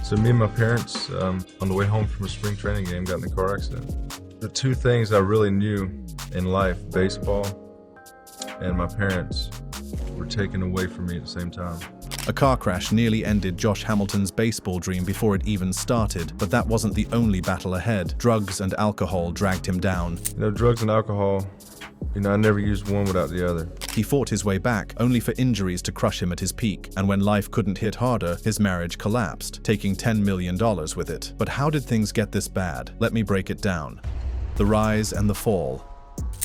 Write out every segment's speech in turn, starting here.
So me and my parents, on the way home from a spring training game, got in a car accident. The two things I really knew in life, baseball and my parents, were taken away from me at the same time. A car crash nearly ended Josh Hamilton's baseball dream before it even started, but that wasn't the only battle ahead. Drugs and alcohol dragged him down. Drugs and alcohol, I never used one without the other. He fought his way back, only for injuries to crush him at his peak. And when life couldn't hit harder, his marriage collapsed, taking $10 million with it. But how did things get this bad? Let me break it down. The rise and the fall.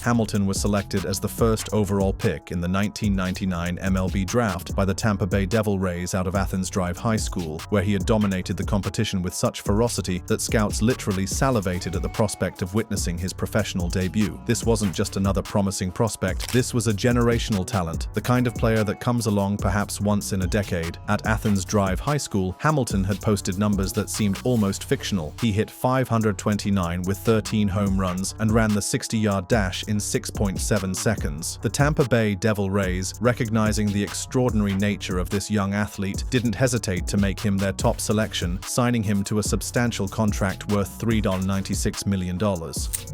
Hamilton was selected as the first overall pick in the 1999 MLB draft by the Tampa Bay Devil Rays out of Athens Drive High School, where he had dominated the competition with such ferocity that scouts literally salivated at the prospect of witnessing his professional debut. This wasn't just another promising prospect, this was a generational talent, the kind of player that comes along perhaps once in a decade. At Athens Drive High School, Hamilton had posted numbers that seemed almost fictional. He hit .529 with 13 home runs and ran the 60-yard dash in 6.7 seconds. The Tampa Bay Devil Rays, recognizing the extraordinary nature of this young athlete, didn't hesitate to make him their top selection, signing him to a substantial contract worth $3.96 million.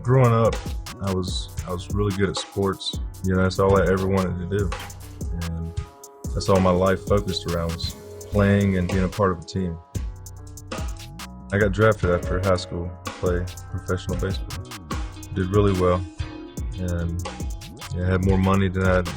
Growing up, I was really good at sports. That's all I ever wanted to do. And that's all my life focused around, was playing and being a part of a team. I got drafted after high school to play professional baseball. Did really well. And had more money than I'd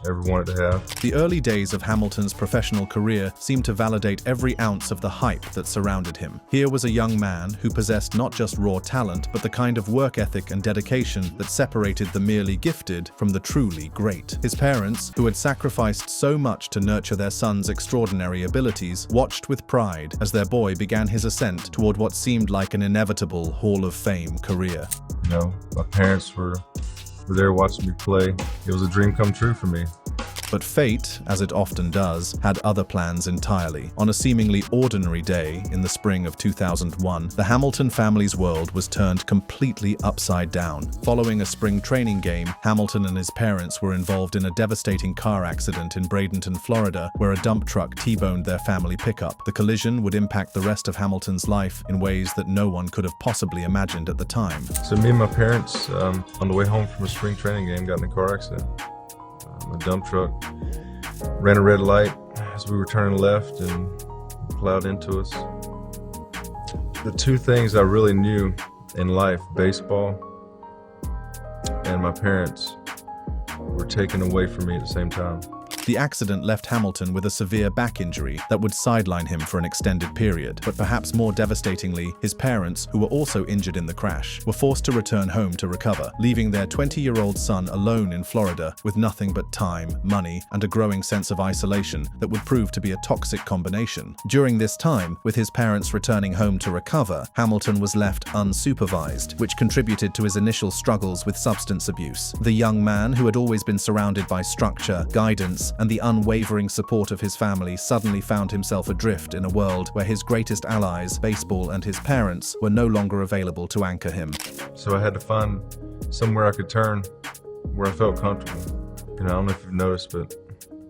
ever wanted to have. The early days of Hamilton's professional career seemed to validate every ounce of the hype that surrounded him. Here was a young man who possessed not just raw talent, but the kind of work ethic and dedication that separated the merely gifted from the truly great. His parents, who had sacrificed so much to nurture their son's extraordinary abilities, watched with pride as their boy began his ascent toward what seemed like an inevitable Hall of Fame career. My parents were there watching me play. It was a dream come true for me. But fate, as it often does, had other plans entirely. On a seemingly ordinary day in the spring of 2001, the Hamilton family's world was turned completely upside down. Following a spring training game, Hamilton and his parents were involved in a devastating car accident in Bradenton, Florida, where a dump truck T-boned their family pickup. The collision would impact the rest of Hamilton's life in ways that no one could have possibly imagined at the time. So me and my parents, on the way home from a spring training game, got in a car accident. A dump truck ran a red light as we were turning left and plowed into us. The two things I really knew in life, baseball and my parents, were taken away from me at the same time. The accident left Hamilton with a severe back injury that would sideline him for an extended period. But perhaps more devastatingly, his parents, who were also injured in the crash, were forced to return home to recover, leaving their 20-year-old son alone in Florida with nothing but time, money, and a growing sense of isolation that would prove to be a toxic combination. During this time, with his parents returning home to recover, Hamilton was left unsupervised, which contributed to his initial struggles with substance abuse. The young man, who had always been surrounded by structure, guidance, and the unwavering support of his family, suddenly found himself adrift in a world where his greatest allies, baseball and his parents, were no longer available to anchor him. So I had to find somewhere I could turn where I felt comfortable. I don't know if you've noticed, but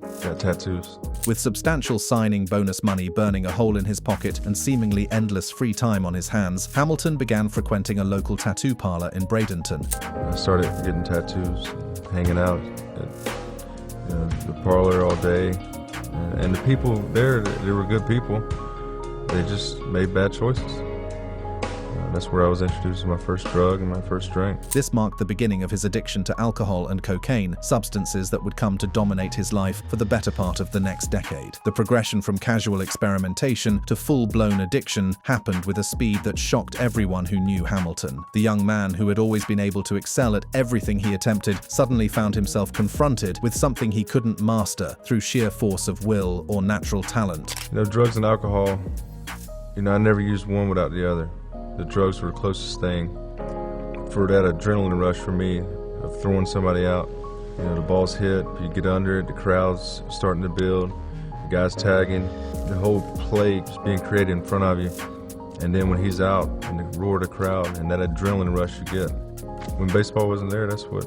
I got tattoos. With substantial signing bonus money burning a hole in his pocket and seemingly endless free time on his hands, Hamilton began frequenting a local tattoo parlor in Bradenton. I started getting tattoos, hanging out at the parlor all day, and the people there, they were good people. They just made bad choices. That's where I was introduced to my first drug and my first drink. This marked the beginning of his addiction to alcohol and cocaine, substances that would come to dominate his life for the better part of the next decade. The progression from casual experimentation to full-blown addiction happened with a speed that shocked everyone who knew Hamilton. The young man, who had always been able to excel at everything he attempted, suddenly found himself confronted with something he couldn't master through sheer force of will or natural talent. Drugs and alcohol, I never used one without the other. The drugs were the closest thing for that adrenaline rush for me of throwing somebody out. The ball's hit, you get under it, the crowd's starting to build, the guy's tagging, the whole play just being created in front of you. And then when he's out and the roar of the crowd and that adrenaline rush you get, when baseball wasn't there, that's what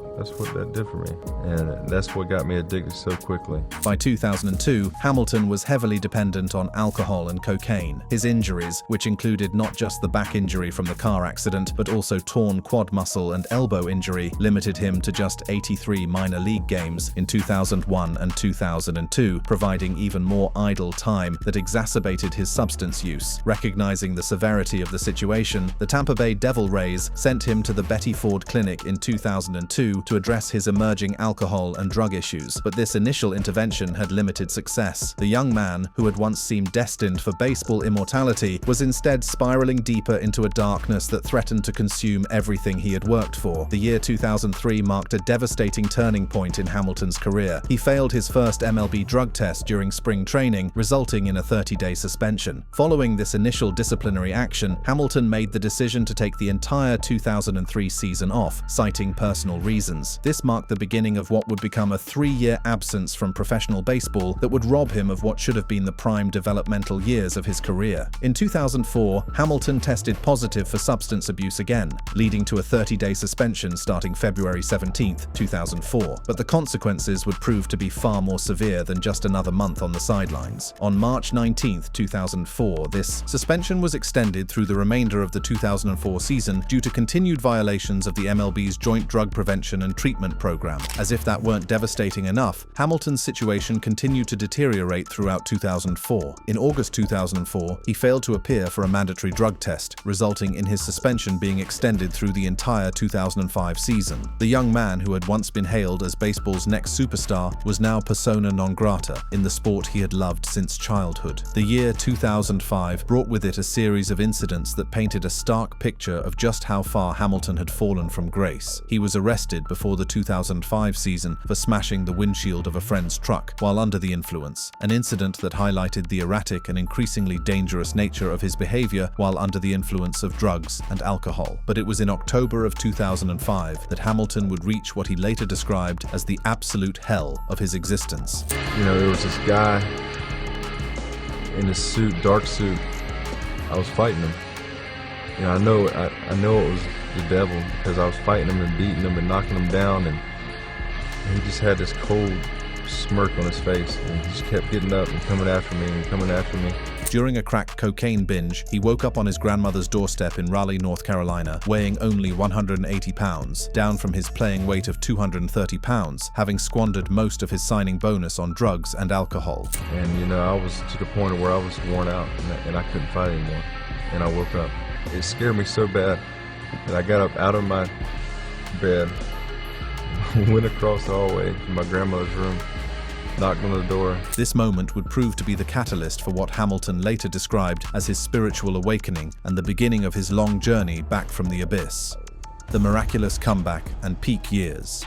that did for me. And that's what got me addicted so quickly. By 2002, Hamilton was heavily dependent on alcohol and cocaine. His injuries, which included not just the back injury from the car accident, but also torn quad muscle and elbow injury, limited him to just 83 minor league games in 2001 and 2002, providing even more idle time that exacerbated his substance use. Recognizing the severity of the situation, the Tampa Bay Devil Rays sent him to the Betty Ford Clinic in 2002 to address his emerging alcohol and drug issues, but this initial intervention had limited success. The young man, who had once seemed destined for baseball immortality, was instead spiraling deeper into a darkness that threatened to consume everything he had worked for. The year 2003 marked a devastating turning point in Hamilton's career. He failed his first MLB drug test during spring training, resulting in a 30-day suspension. Following this initial disciplinary action, Hamilton made the decision to take the entire 2003 season off, citing personal reasons. This marked the beginning of what would become a 3-year absence from professional baseball that would rob him of what should have been the prime developmental years of his career. In 2004, Hamilton tested positive for substance abuse again, leading to a 30-day suspension starting February 17, 2004. But the consequences would prove to be far more severe than just another month on the sidelines. On March 19, 2004, this suspension was extended through the remainder of the 2004 season due to continued violations of the MLB's Joint Drug Prevention and Treatment Program. As if that weren't devastating enough, Hamilton's situation continued to deteriorate throughout 2004. In August 2004, he failed to appear for a mandatory drug test, resulting in his suspension being extended through the entire 2005 season. The young man, who had once been hailed as baseball's next superstar, was now persona non grata in the sport he had loved since childhood. The year 2005 brought with it a series of incidents that painted a stark picture of just how far Hamilton had fallen from grace. He was arrested before the 2005 season for smashing the windshield of a friend's truck while under the influence, an incident that highlighted the erratic and increasingly dangerous nature of his behavior while under the influence of drugs and alcohol. But it was in October of 2005 that Hamilton would reach what he later described as the absolute hell of his existence. You know, there was this guy in a suit, dark suit. I was fighting him. You know, I know it was the devil because I was fighting him and beating him and knocking him down, and he just had this cold smirk on his face, and he just kept getting up and coming after me and coming after me. During a crack cocaine binge, he woke up on his grandmother's doorstep in Raleigh, North Carolina, weighing only 180 pounds, down from his playing weight of 230 pounds, having squandered most of his signing bonus on drugs and alcohol. And, you know, I was to the point where I was worn out and I couldn't fight anymore. And I woke up. It scared me so bad that I got up out of my bed, went across the hallway to my grandmother's room, knocked on the door. This moment would prove to be the catalyst for what Hamilton later described as his spiritual awakening and the beginning of his long journey back from the abyss. The miraculous comeback and peak years.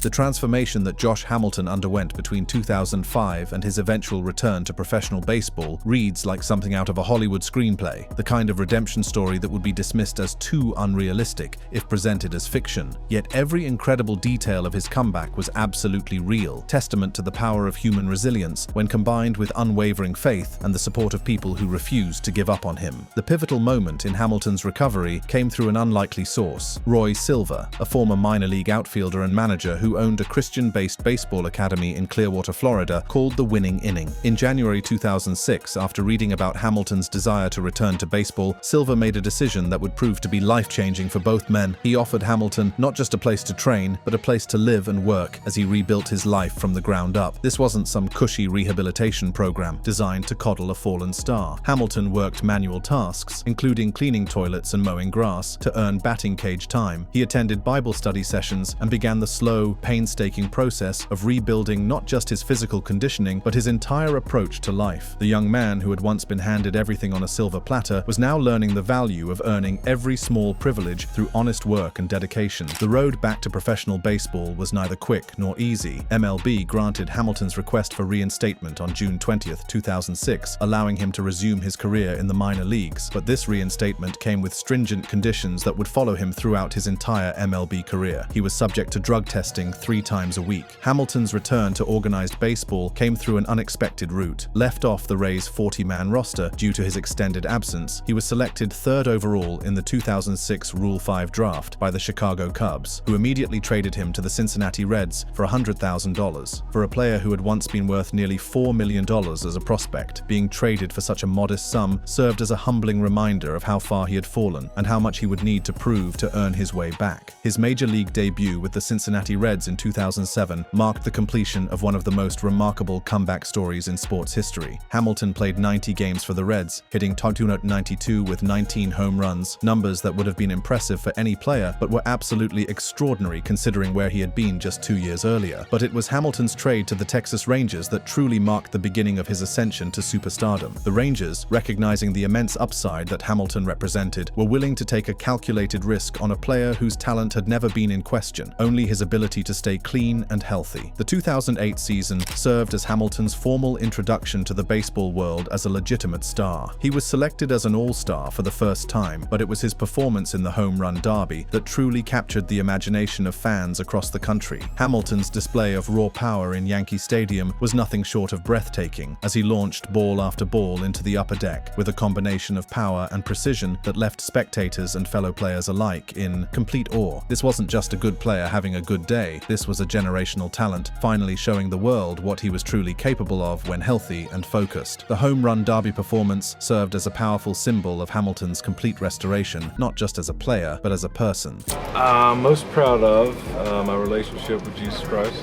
The transformation that Josh Hamilton underwent between 2005 and his eventual return to professional baseball reads like something out of a Hollywood screenplay, the kind of redemption story that would be dismissed as too unrealistic if presented as fiction. Yet every incredible detail of his comeback was absolutely real, testament to the power of human resilience when combined with unwavering faith and the support of people who refused to give up on him. The pivotal moment in Hamilton's recovery came through an unlikely source. Roy Silver, a former minor league outfielder and manager who owned a Christian-based baseball academy in Clearwater, Florida, called The Winning Inning. In January 2006, after reading about Hamilton's desire to return to baseball, Silver made a decision that would prove to be life-changing for both men. He offered Hamilton not just a place to train, but a place to live and work as he rebuilt his life from the ground up. This wasn't some cushy rehabilitation program designed to coddle a fallen star. Hamilton worked manual tasks, including cleaning toilets and mowing grass, to earn batting cage time. He attended Bible study sessions and began the slow, painstaking process of rebuilding not just his physical conditioning, but his entire approach to life. The young man, who had once been handed everything on a silver platter, was now learning the value of earning every small privilege through honest work and dedication. The road back to professional baseball was neither quick nor easy. MLB granted Hamilton's request for reinstatement on June 20, 2006, allowing him to resume his career in the minor leagues. But this reinstatement came with stringent conditions that would follow him throughout his entire MLB career. He was subject to drug testing practicing 3 times a week. Hamilton's return to organized baseball came through an unexpected route. Left off the Rays' 40-man roster due to his extended absence, he was selected 3rd overall in the 2006 Rule 5 draft by the Chicago Cubs, who immediately traded him to the Cincinnati Reds for $100,000. For a player who had once been worth nearly $4 million as a prospect, being traded for such a modest sum served as a humbling reminder of how far he had fallen and how much he would need to prove to earn his way back. His major league debut with the Cincinnati Reds in 2007 marked the completion of one of the most remarkable comeback stories in sports history. Hamilton played 90 games for the Reds, hitting .292 with 19 home runs, numbers that would have been impressive for any player but were absolutely extraordinary considering where he had been just 2 years earlier. But it was Hamilton's trade to the Texas Rangers that truly marked the beginning of his ascension to superstardom. The Rangers, recognizing the immense upside that Hamilton represented, were willing to take a calculated risk on a player whose talent had never been in question, only his ability to stay clean and healthy. The 2008 season served as Hamilton's formal introduction to the baseball world as a legitimate star. He was selected as an all-star for the first time, but it was his performance in the home run derby that truly captured the imagination of fans across the country. Hamilton's display of raw power in Yankee Stadium was nothing short of breathtaking, as he launched ball after ball into the upper deck with a combination of power and precision that left spectators and fellow players alike in complete awe. This wasn't just a good player having a good day, this was a generational talent, finally showing the world what he was truly capable of when healthy and focused. The home run derby performance served as a powerful symbol of Hamilton's complete restoration, not just as a player, but as a person. I'm most proud of my relationship with Jesus Christ.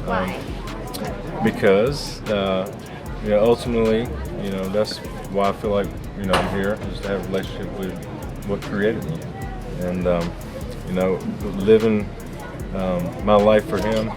Why? Because, ultimately, that's why I feel like, I'm here, is to have a relationship with what created me. And, living my life for Him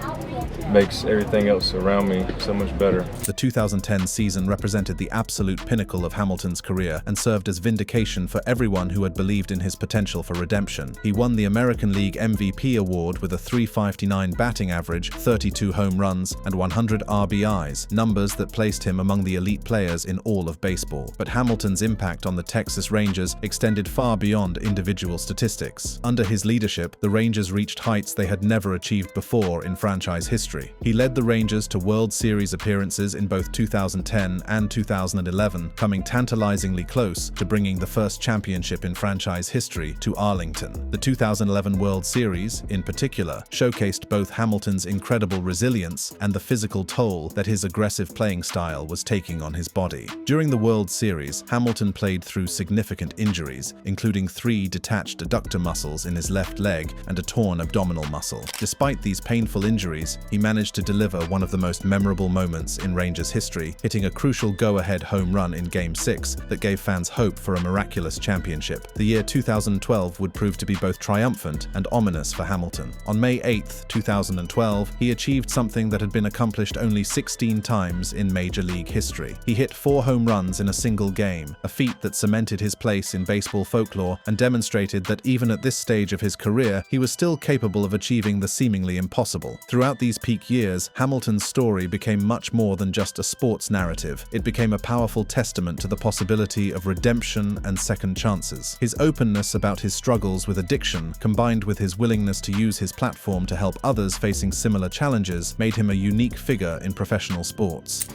makes everything else around me so much better. The 2010 season represented the absolute pinnacle of Hamilton's career and served as vindication for everyone who had believed in his potential for redemption. He won the American League MVP award with a .359 batting average, 32 home runs, and 100 RBIs, numbers that placed him among the elite players in all of baseball. But Hamilton's impact on the Texas Rangers extended far beyond individual statistics. Under his leadership, the Rangers reached heights they had never achieved before in franchise history. He led the Rangers to World Series appearances in both 2010 and 2011, coming tantalizingly close to bringing the first championship in franchise history to Arlington. The 2011 World Series, in particular, showcased both Hamilton's incredible resilience and the physical toll that his aggressive playing style was taking on his body. During the World Series, Hamilton played through significant injuries, including 3 detached adductor muscles in his left leg and a torn abdominal muscle. Despite these painful injuries, he managed to deliver one of the most memorable moments in Rangers history, hitting a crucial go-ahead home run in Game 6 that gave fans hope for a miraculous championship. The year 2012 would prove to be both triumphant and ominous for Hamilton. On May 8, 2012, he achieved something that had been accomplished only 16 times in Major League history. He hit 4 home runs in a single game, a feat that cemented his place in baseball folklore and demonstrated that even at this stage of his career, he was still capable of achieving the seemingly impossible. Throughout these peak years, Hamilton's story became much more than just a sports narrative. It became a powerful testament to the possibility of redemption and second chances. His openness about his struggles with addiction, combined with his willingness to use his platform to help others facing similar challenges, made him a unique figure in professional sports.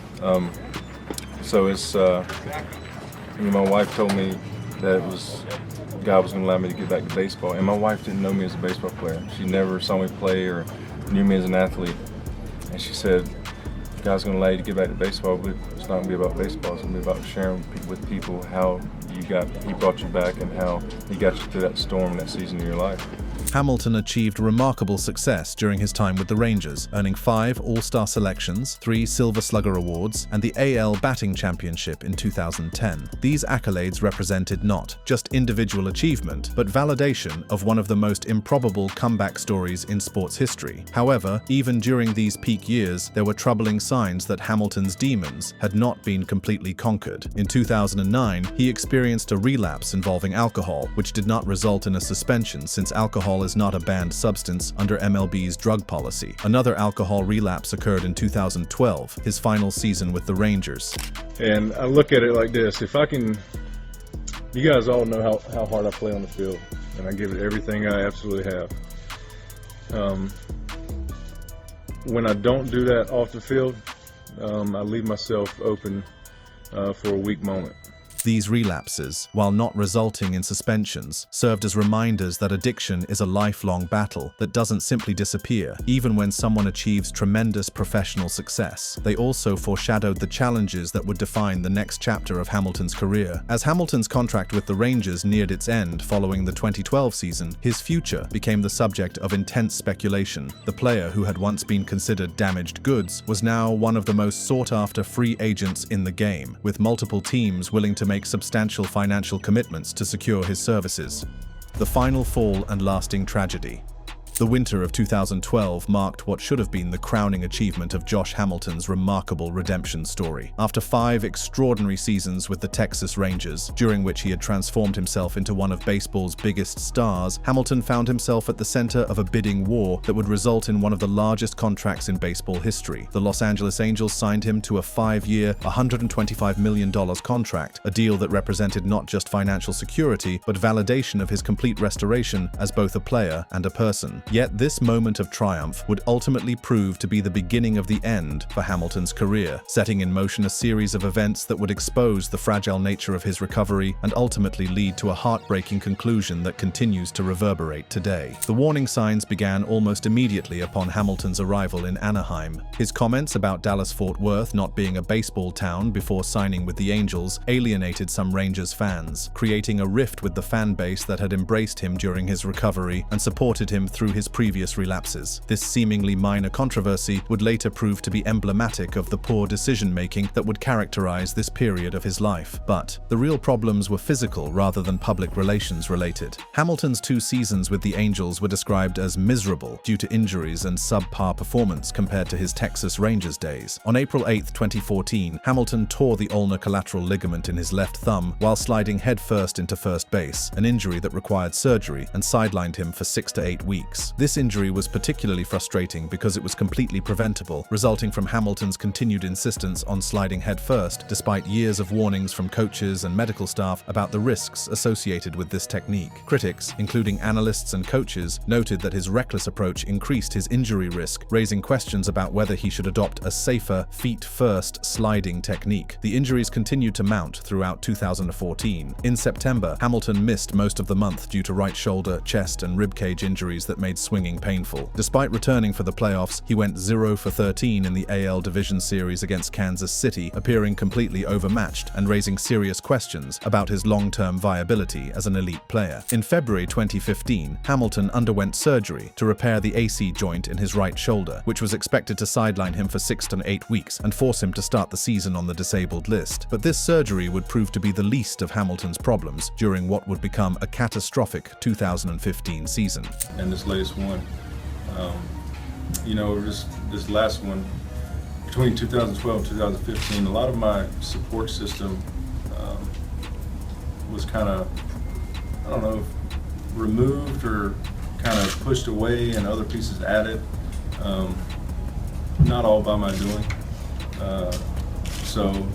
So it's, my wife told me that God was going to allow me to get back to baseball, and my wife didn't know me as a baseball player. She never saw me play or knew me as an athlete, and she said, God's going to allow you to get back to baseball, but it's not going to be about baseball. It's going to be about sharing with people how He brought you back and how He got you through that storm, that season of your life. Hamilton achieved remarkable success during his time with the Rangers, earning 5 All-Star selections, 3 Silver Slugger Awards, and the AL Batting Championship in 2010. These accolades represented not just individual achievement, but validation of one of the most improbable comeback stories in sports history. However, even during these peak years, there were troubling signs that Hamilton's demons had not been completely conquered. In 2009, he experienced a relapse involving alcohol, which did not result in a suspension since alcohol is not a banned substance under MLB's drug policy. Another alcohol relapse occurred in 2012, his final season with the Rangers. And I look at it like this: you guys all know how hard I play on the field, and I give it everything I absolutely have. when I don't do that off the field, I leave myself open for a weak moment. These relapses, while not resulting in suspensions, served as reminders that addiction is a lifelong battle that doesn't simply disappear, even when someone achieves tremendous professional success. They also foreshadowed the challenges that would define the next chapter of Hamilton's career. As Hamilton's contract with the Rangers neared its end following the 2012 season, his future became the subject of intense speculation. The player who had once been considered damaged goods was now one of the most sought-after free agents in the game, with multiple teams willing to make substantial financial commitments to secure his services. The final fall and lasting tragedy. The winter of 2012 marked what should have been the crowning achievement of Josh Hamilton's remarkable redemption story. After 5 extraordinary seasons with the Texas Rangers, during which he had transformed himself into one of baseball's biggest stars, Hamilton found himself at the center of a bidding war that would result in one of the largest contracts in baseball history. The Los Angeles Angels signed him to a 5-year, $125 million contract, a deal that represented not just financial security, but validation of his complete restoration as both a player and a person. Yet this moment of triumph would ultimately prove to be the beginning of the end for Hamilton's career, setting in motion a series of events that would expose the fragile nature of his recovery and ultimately lead to a heartbreaking conclusion that continues to reverberate today. The warning signs began almost immediately upon Hamilton's arrival in Anaheim. His comments about Dallas-Fort Worth not being a baseball town before signing with the Angels alienated some Rangers fans, creating a rift with the fan base that had embraced him during his recovery and supported him through his previous relapses. This seemingly minor controversy would later prove to be emblematic of the poor decision-making that would characterize this period of his life. But the real problems were physical rather than public relations related. Hamilton's 2 seasons with the Angels were described as miserable due to injuries and subpar performance compared to his Texas Rangers days. On April 8, 2014, Hamilton tore the ulnar collateral ligament in his left thumb while sliding headfirst into first base, an injury that required surgery and sidelined him for 6 to 8 weeks. This injury was particularly frustrating because it was completely preventable, resulting from Hamilton's continued insistence on sliding headfirst, despite years of warnings from coaches and medical staff about the risks associated with this technique. Critics, including analysts and coaches, noted that his reckless approach increased his injury risk, raising questions about whether he should adopt a safer, feet-first sliding technique. The injuries continued to mount throughout 2014. In September, Hamilton missed most of the month due to right shoulder, chest, and ribcage injuries that made swinging painful. Despite returning for the playoffs, he went 0 for 13 in the AL Division Series against Kansas City, appearing completely overmatched and raising serious questions about his long-term viability as an elite player. In February 2015, Hamilton underwent surgery to repair the AC joint in his right shoulder, which was expected to sideline him for 6 to 8 weeks and force him to start the season on the disabled list. But this surgery would prove to be the least of Hamilton's problems during what would become a catastrophic 2015 season. And this latest one, this last one, between 2012 and 2015, a lot of my support system was kind of, I don't know, removed or kind of pushed away and other pieces added. Not all by my doing. So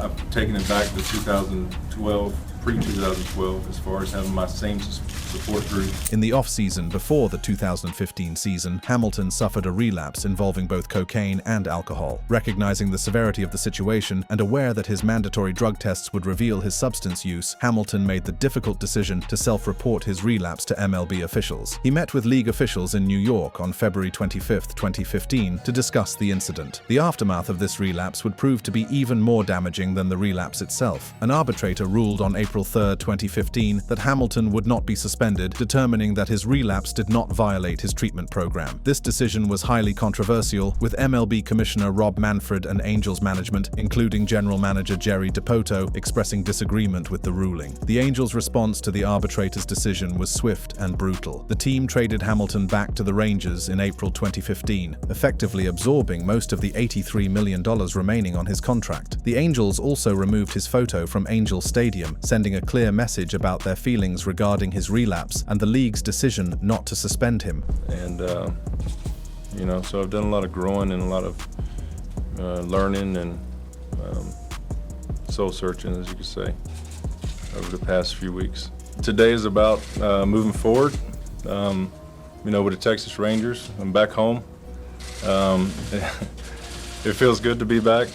I've taken it back to 2012, pre-2012, as far as having my same support group. In the off-season before the 2015 season, Hamilton suffered a relapse involving both cocaine and alcohol. Recognizing the severity of the situation and aware that his mandatory drug tests would reveal his substance use, Hamilton made the difficult decision to self-report his relapse to MLB officials. He met with league officials in New York on February 25, 2015 to discuss the incident. The aftermath of this relapse would prove to be even more damaging than the relapse itself. An arbitrator ruled on April 3, 2015 that Hamilton would not be suspended, determining that his relapse did not violate his treatment program. This decision was highly controversial, with MLB Commissioner Rob Manfred and Angels management, including General Manager Jerry Dipoto, expressing disagreement with the ruling. The Angels' response to the arbitrator's decision was swift and brutal. The team traded Hamilton back to the Rangers in April 2015, effectively absorbing most of the $83 million remaining on his contract. The Angels also removed his photo from Angel Stadium, sending a clear message about their feelings regarding his relapse and the league's decision not to suspend him. And, so I've done a lot of growing and a lot of learning and soul searching, as you could say, over the past few weeks. Today is about moving forward, with the Texas Rangers. I'm back home. It feels good to be back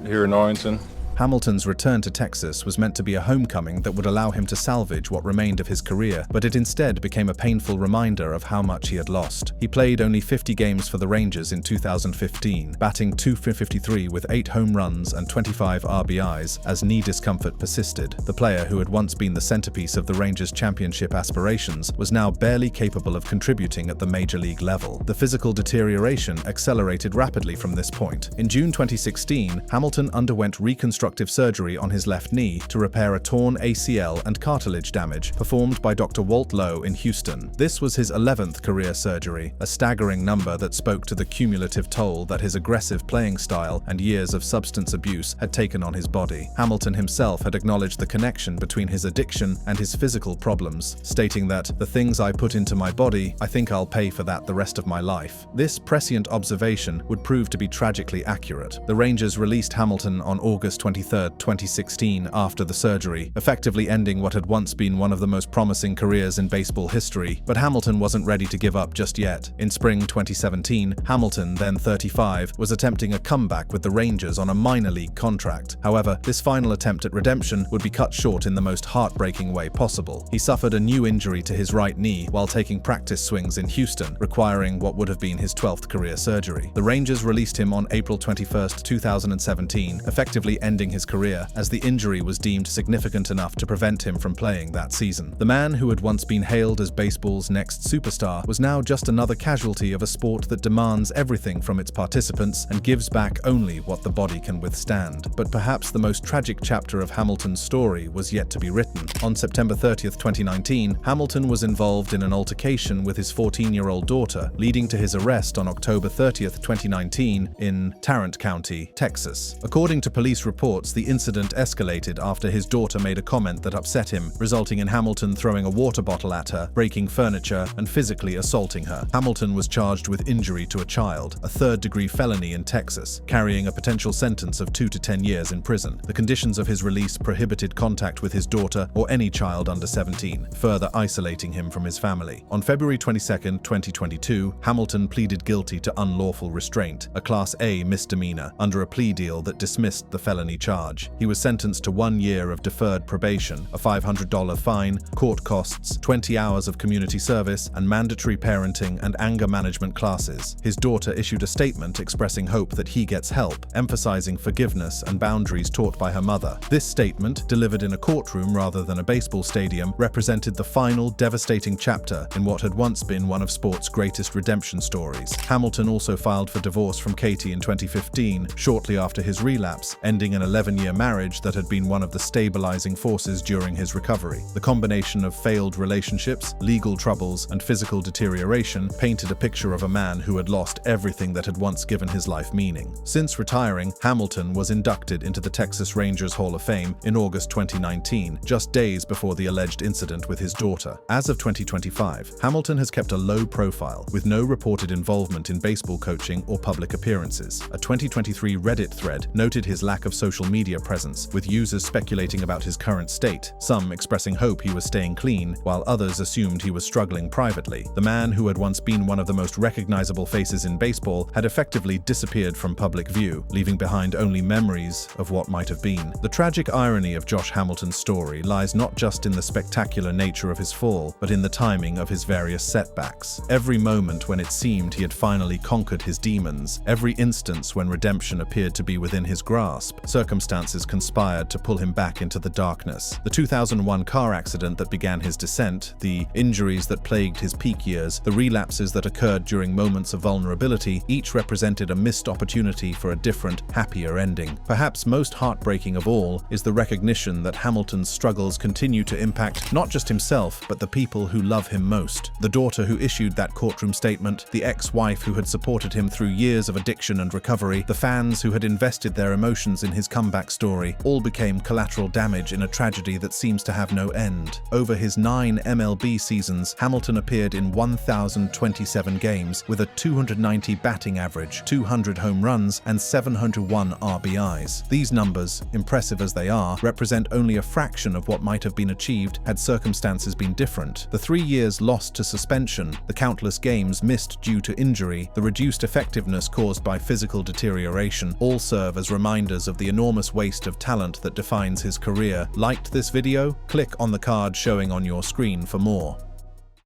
here in Arlington. Hamilton's return to Texas was meant to be a homecoming that would allow him to salvage what remained of his career, but it instead became a painful reminder of how much he had lost. He played only 50 games for the Rangers in 2015, batting .253 with 8 home runs and 25 RBIs as knee discomfort persisted. The player who had once been the centerpiece of the Rangers' championship aspirations was now barely capable of contributing at the major league level. The physical deterioration accelerated rapidly from this point. In June 2016, Hamilton underwent reconstructive surgery on his left knee to repair a torn ACL and cartilage damage performed by Dr. Walt Lowe in Houston. This was his 11th career surgery, a staggering number that spoke to the cumulative toll that his aggressive playing style and years of substance abuse had taken on his body. Hamilton himself had acknowledged the connection between his addiction and his physical problems, stating that, "The things I put into my body, I think I'll pay for that the rest of my life." This prescient observation would prove to be tragically accurate. The Rangers released Hamilton on August 23, 2016, after the surgery, effectively ending what had once been one of the most promising careers in baseball history. But Hamilton wasn't ready to give up just yet. In spring 2017, Hamilton, then 35, was attempting a comeback with the Rangers on a minor league contract. However, this final attempt at redemption would be cut short in the most heartbreaking way possible. He suffered a new injury to his right knee while taking practice swings in Houston, requiring what would have been his 12th career surgery. The Rangers released him on April 21, 2017, effectively ending his career as the injury was deemed significant enough to prevent him from playing that season. The man who had once been hailed as baseball's next superstar was now just another casualty of a sport that demands everything from its participants and gives back only what the body can withstand. But perhaps the most tragic chapter of Hamilton's story was yet to be written. On September 30, 2019, Hamilton was involved in an altercation with his 14-year-old daughter, leading to his arrest on October 30, 2019 in Tarrant County, Texas. According to police reports, the incident escalated after his daughter made a comment that upset him, resulting in Hamilton throwing a water bottle at her, breaking furniture, and physically assaulting her. Hamilton was charged with injury to a child, a third-degree felony in Texas, carrying a potential sentence of 2 to 10 years in prison. The conditions of his release prohibited contact with his daughter or any child under 17, further isolating him from his family. On February 22, 2022, Hamilton pleaded guilty to unlawful restraint, a Class A misdemeanor, under a plea deal that dismissed the felony charge. He was sentenced to 1 year of deferred probation, a $500 fine, court costs, 20 hours of community service, and mandatory parenting and anger management classes. His daughter issued a statement expressing hope that he gets help, emphasizing forgiveness and boundaries taught by her mother. This statement, delivered in a courtroom rather than a baseball stadium, represented the final devastating chapter in what had once been one of sport's greatest redemption stories. Hamilton also filed for divorce from Katie in 2015, shortly after his relapse, ending an 11-year marriage that had been one of the stabilizing forces during his recovery. The combination of failed relationships, legal troubles, and physical deterioration painted a picture of a man who had lost everything that had once given his life meaning. Since retiring, Hamilton was inducted into the Texas Rangers Hall of Fame in August 2019, just days before the alleged incident with his daughter. As of 2025, Hamilton has kept a low profile, with no reported involvement in baseball coaching or public appearances. A 2023 Reddit thread noted his lack of social media presence, with users speculating about his current state, some expressing hope he was staying clean, while others assumed he was struggling privately. The man who had once been one of the most recognizable faces in baseball had effectively disappeared from public view, leaving behind only memories of what might have been. The tragic irony of Josh Hamilton's story lies not just in the spectacular nature of his fall, but in the timing of his various setbacks. Every moment when it seemed he had finally conquered his demons, every instance when redemption appeared to be within his grasp, circumstances conspired to pull him back into the darkness. The 2001 car accident that began his descent, the injuries that plagued his peak years, the relapses that occurred during moments of vulnerability, each represented a missed opportunity for a different, happier ending. Perhaps most heartbreaking of all is the recognition that Hamilton's struggles continue to impact not just himself, but the people who love him most. The daughter who issued that courtroom statement, the ex-wife who had supported him through years of addiction and recovery, the fans who had invested their emotions in his comeback, comeback story all became collateral damage in a tragedy that seems to have no end. Over his 9 MLB seasons, Hamilton appeared in 1,027 games with a 290 batting average, 200 home runs, and 701 RBIs. These numbers, impressive as they are, represent only a fraction of what might have been achieved had circumstances been different. The 3 years lost to suspension, the countless games missed due to injury, the reduced effectiveness caused by physical deterioration, all serve as reminders of the enormous waste of talent that defines his career. Liked this video? Click on the card showing on your screen for more.